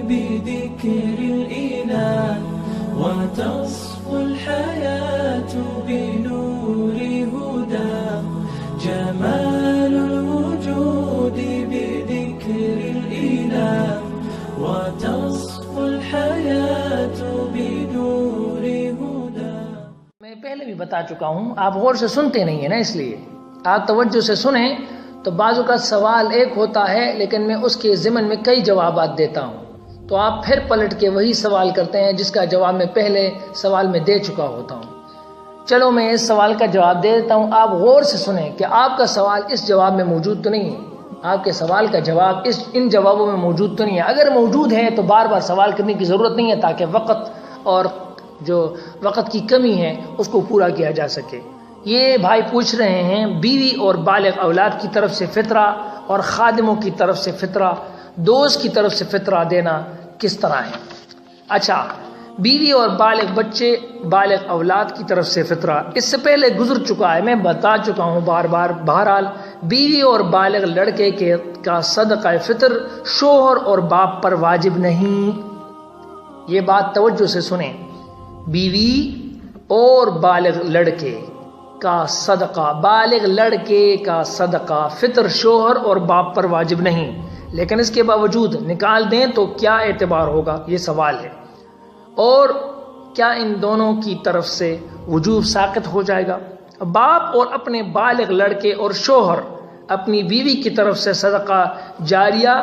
بذكر الإله وتصفو الحياة بنور هدى جمال الوجود بذكر الإله وتصفو الحياة بنور هدى. میں پہلے بھی بتا چکا ہوں، آپ غور سے سنتے نہیں ہیں نا، اس لیے آپ توجہ سے سنیں تو بعض اوقات سوال ایک ہوتا ہے لیکن میں اس کے ضمن میں کئی جوابات دیتا ہوں، تو آپ پھر پلٹ کے وہی سوال کرتے ہیں جس کا جواب میں پہلے سوال میں دے چکا ہوتا ہوں. چلو میں اس سوال کا جواب دے دیتا ہوں، آپ غور سے سنیں کہ آپ کا سوال اس جواب میں موجود تو نہیں ہے، آپ کے سوال کا جواب ان جوابوں میں موجود تو نہیں ہے. اگر موجود ہے تو بار بار سوال کرنے کی ضرورت نہیں ہے تاکہ وقت اور جو وقت کی کمی ہے اس کو پورا کیا جا سکے. یہ بھائی پوچھ رہے ہیں بیوی اور بالغ اولاد کی طرف سے فطرہ اور خادموں کی طرف سے فطرہ، دوست کی طرف سے فطرہ دینا کس طرح ہے. اچھا، بیوی اور بالغ بچے، بالغ اولاد کی طرف سے فطرہ اس سے پہلے گزر چکا ہے، میں بتا چکا ہوں بار بار. بہرحال بیوی اور بالغ لڑکے کا صدقہ فطر شوہر اور باپ پر واجب نہیں. یہ بات توجہ سے سنیں، بیوی اور بالغ لڑکے کا صدقہ، بالغ لڑکے کا صدقہ فطر شوہر اور باپ پر واجب نہیں، لیکن اس کے باوجود نکال دیں تو کیا اعتبار ہوگا، یہ سوال ہے. اور کیا ان دونوں کی طرف سے وجوب ساقط ہو جائے گا؟ باپ اور اپنے بالغ لڑکے اور شوہر اپنی بیوی کی طرف سے صدقہ جاریہ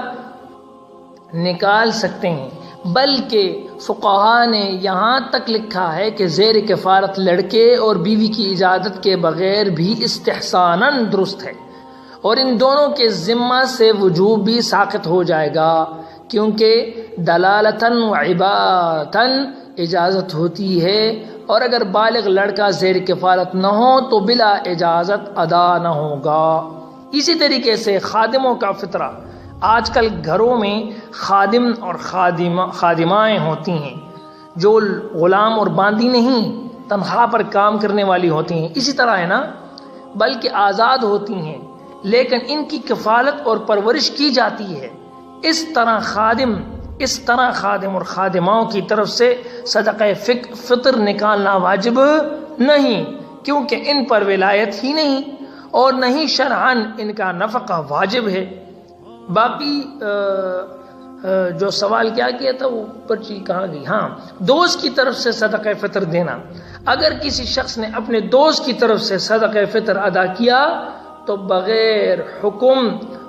نکال سکتے ہیں، بلکہ فقہا نے یہاں تک لکھا ہے کہ زیر کفارت لڑکے اور بیوی کی اجازت کے بغیر بھی استحساناً درست ہے، اور ان دونوں کے ذمہ سے وجوب بھی ساقط ہو جائے گا، کیونکہ دلالتاً و عبارتاً اجازت ہوتی ہے، اور اگر بالغ لڑکا زیر کفالت نہ ہو تو بلا اجازت ادا نہ ہوگا. اسی طریقے سے خادموں کا فطرہ، آج کل گھروں میں خادم اور خادمائیں ہوتی ہیں جو غلام اور باندی نہیں، تنخواہ پر کام کرنے والی ہوتی ہیں، اسی طرح ہے نا، بلکہ آزاد ہوتی ہیں، لیکن ان کی کفالت اور پرورش کی جاتی ہے. اس طرح خادم اور خادماؤں کی طرف سے صدقہ فطر نکالنا واجب نہیں، کیونکہ ان پر ولایت ہی نہیں اور نہیں شرعاً ان کا نفقہ واجب ہے. باقی جو سوال کیا تھا وہ پرچی کہاں گئی؟ ہاں، دوست کی طرف سے صدقہ فطر دینا. اگر کسی شخص نے اپنے دوست کی طرف سے صدقہ فطر ادا کیا تو بغیر حکم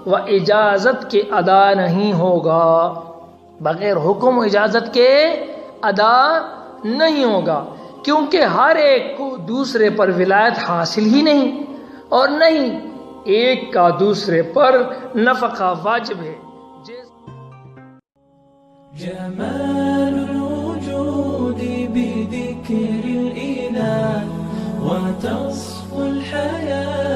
و اجازت کے ادا نہیں ہوگا، بغیر حکم و اجازت کے ادا نہیں ہوگا، کیونکہ ہر ایک کو دوسرے پر ولایت حاصل ہی نہیں، اور نہیں ایک کا دوسرے پر نفقہ واجب ہے. جمال الوجود بذكر الإله وتصفو الحياة